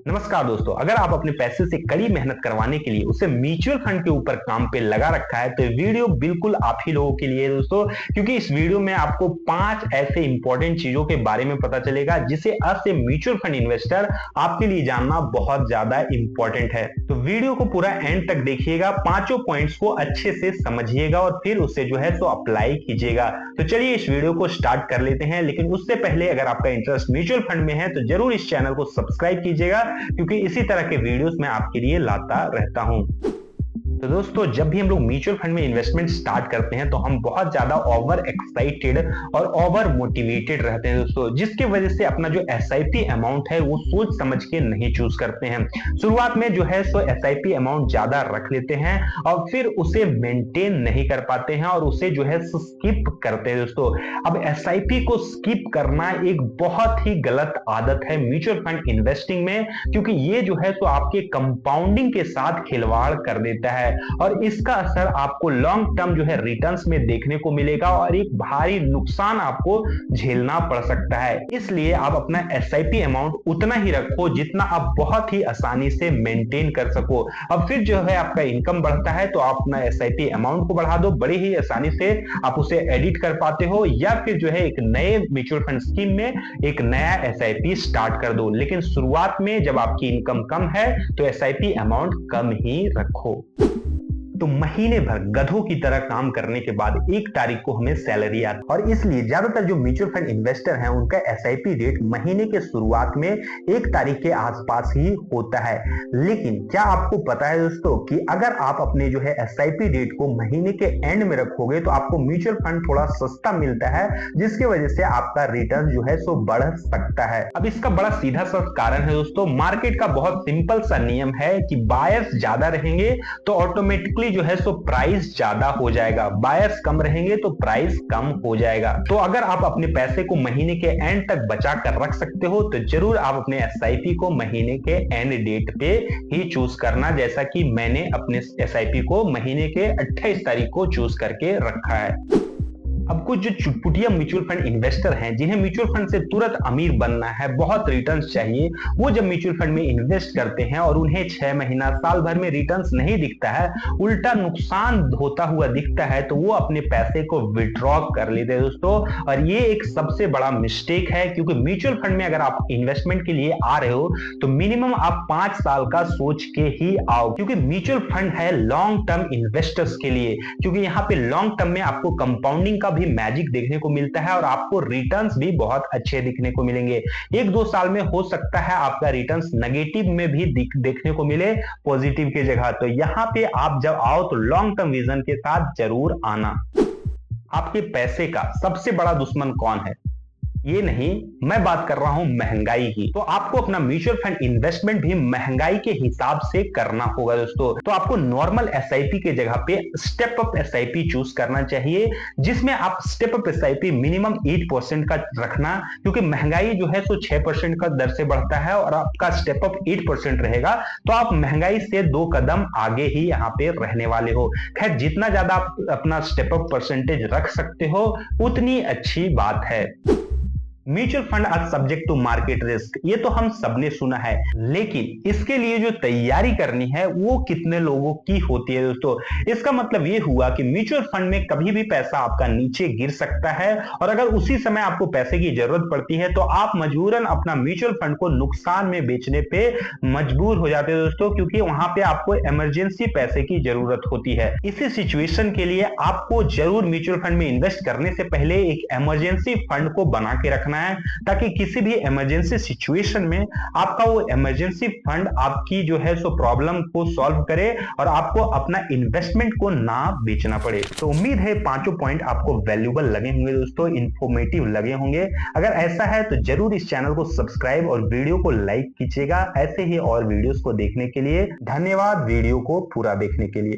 नमस्कार दोस्तों, अगर आप अपने पैसे से कड़ी मेहनत करवाने के लिए उसे म्यूचुअल फंड के ऊपर काम पे लगा रखा है तो ये वीडियो बिल्कुल आप ही लोगों के लिए है दोस्तों। क्योंकि इस वीडियो में आपको 5 ऐसे इंपॉर्टेंट चीजों के बारे में पता चलेगा जिसे अस ए म्यूचुअल फंड इन्वेस्टर आपके लिए जानना बहुत ज्यादा इंपॉर्टेंट है। तो वीडियो को पूरा एंड तक देखिएगा, पांचों पॉइंट्स को अच्छे से समझिएगा और फिर उसे जो है सो अप्लाई कीजिएगा। तो चलिए इस वीडियो को स्टार्ट कर लेते हैं, लेकिन उससे पहले अगर आपका इंटरेस्ट म्यूचुअल फंड में है तो जरूर इस चैनल को सब्सक्राइब कीजिएगा, क्योंकि इसी तरह के वीडियोस मैं आपके लिए लाता रहता हूं। तो दोस्तों, जब भी हम लोग म्यूचुअल फंड में इन्वेस्टमेंट स्टार्ट करते हैं तो हम बहुत ज्यादा ओवर एक्साइटेड और ओवर मोटिवेटेड रहते हैं दोस्तों, जिसकी वजह से अपना जो एसआईपी अमाउंट है वो सोच समझ के नहीं चूज करते हैं। शुरुआत में जो है सो एसआईपी अमाउंट ज्यादा रख लेते हैं और फिर उसे मेंटेन नहीं कर पाते हैं और उसे जो है स्किप करते हैं दोस्तों। अब एसआईपी को स्किप करना एक बहुत ही गलत आदत है म्यूचुअल फंड इन्वेस्टिंग में, क्योंकि ये जो है सो आपके कंपाउंडिंग के साथ खिलवाड़ कर देता है और इसका असर आपको लॉन्ग टर्म जो है रिटर्न्स में देखने को मिलेगा और एक भारी नुकसान आपको झेलना पड़ सकता है। इसलिए आप अपना एसआईपी अमाउंट उतना ही रखो जितना आप बहुत ही आसानी से मेंटेन कर सको। अब फिर जो है आपका इनकम बढ़ता है तो आप अपना एसआईपी अमाउंट को बढ़ा दो, बड़ी ही आसानी से आप उसे एडिट कर पाते हो, या फिर जो है एक नए म्यूचुअल फंड स्कीम में एक नया एसआईपी स्टार्ट कर दो। लेकिन शुरुआत में जब आपकी इनकम कम है तो एसआईपी अमाउंट कम ही रखो। तो महीने भर गधों की तरह काम करने के बाद 1 तारीख को हमें सैलरी आती है और इसलिए ज्यादातर जो म्यूचुअल फंड इन्वेस्टर हैं उनका एसआईपी रेट महीने के शुरुआत में 1 तारीख के आसपास ही होता है। लेकिन क्या आपको पता है दोस्तों कि अगर आप अपने जो है एसआईपी रेट को महीने के एंड में रखोगे तो आपको म्यूचुअल फंड थोड़ा सस्ता मिलता है, जिसकी वजह से आपका रिटर्न जो है सो बढ़ सकता है। अब इसका बड़ा सीधा सा कारण है दोस्तों, मार्केट का बहुत सिंपल सा नियम है कि बायर्स ज्यादा रहेंगे तो ऑटोमेटिकली जो है सो प्राइस ज्यादा हो जाएगा, बायर्स कम रहेंगे तो प्राइस कम हो जाएगा। तो अगर आप अपने पैसे को महीने के एंड तक बचा कर रख सकते हो तो जरूर आप अपने एसआईपी को महीने के एंड डेट पे ही चूज करना, जैसा कि मैंने अपने एसआईपी को महीने के 28 तारीख को चूज करके रखा है। अब कुछ जो चुटपुटिया म्यूचुअल फंड इन्वेस्टर हैं जिन्हें म्यूचुअल फंड से तुरंत अमीर बनना है, बहुत रिटर्न्स चाहिए, वो जब म्यूचुअल फंड में इन्वेस्ट करते हैं और उन्हें 6 महीना साल भर में रिटर्न्स नहीं दिखता है, उल्टा नुकसान होता हुआ दिखता है, तो वो अपने पैसे को विड्रॉ कर लेते हैं दोस्तों। और ये एक सबसे बड़ा मिस्टेक है, क्योंकि म्यूचुअल फंड में अगर आप इन्वेस्टमेंट के लिए आ रहे हो तो मिनिमम आप 5 साल का सोच के ही आओ, क्योंकि म्यूचुअल फंड है लॉन्ग टर्म इन्वेस्टर्स के लिए। क्योंकि यहाँ पे लॉन्ग टर्म में आपको कंपाउंडिंग का भी मैजिक देखने को मिलता है और आपको रिटर्न्स भी बहुत अच्छे दिखने को मिलेंगे। 1-2 साल में हो सकता है आपका रिटर्न्स नेगेटिव में भी देखने को मिले पॉजिटिव की जगह। तो यहाँ पे आप जब आओ तो लॉन्ग टर्म विजन के साथ जरूर आना। आपके पैसे का सबसे बड़ा दुश्मन कौन है? ये नहीं, मैं बात कर रहा हूं महंगाई की। तो आपको अपना म्यूचुअल फंड इन्वेस्टमेंट भी महंगाई के हिसाब से करना होगा दोस्तों। तो आपको नॉर्मल एसआईपी के जगह पे स्टेप अप एसआईपी चूज करना चाहिए, जिसमें आप स्टेप अप एसआईपी मिनिमम 8% का रखना, क्योंकि महंगाई जो है सो 6% का दर से बढ़ता है और आपका स्टेप अप 8% रहेगा, तो आप महंगाई से 2 कदम आगे ही यहाँ पे रहने वाले हो। खैर, जितना ज्यादा आप अपना स्टेप अप परसेंटेज रख सकते हो उतनी अच्छी बात है। म्यूचुअल फंड आज सब्जेक्ट टू मार्केट रिस्क, ये तो हम सबने सुना है, लेकिन इसके लिए जो तैयारी करनी है वो कितने लोगों की होती है दोस्तों? इसका मतलब ये हुआ कि म्यूचुअल फंड में कभी भी पैसा आपका नीचे गिर सकता है और अगर उसी समय आपको पैसे की जरूरत पड़ती है तो आप मजबूरन अपना म्यूचुअल फंड को नुकसान में बेचने पे मजबूर हो जाते हैं दोस्तों, क्योंकि वहां पे आपको इमरजेंसी पैसे की जरूरत होती है। इसी सिचुएशन के लिए आपको जरूर म्यूचुअल फंड में इन्वेस्ट करने से पहले एक इमरजेंसी फंड को बना के रखना है, ताकि किसी भी इमरजेंसी सिचुएशन में आपका वो इमरजेंसी फंड आपकी जो है सो प्रॉब्लम को सॉल्व करे और आपको अपना इन्वेस्टमेंट को ना बेचना पड़े। तो उम्मीद है 5 पॉइंट आपको वैल्यूएबल लगे होंगे दोस्तों, इंफॉर्मेटिव लगे होंगे। अगर ऐसा है तो जरूर इस चैनल को सब्सक्राइब और वीडियो को लाइक कीजिएगा। ऐसे ही और वीडियोस को देखने के लिए धन्यवाद वीडियो को पूरा देखने के लिए।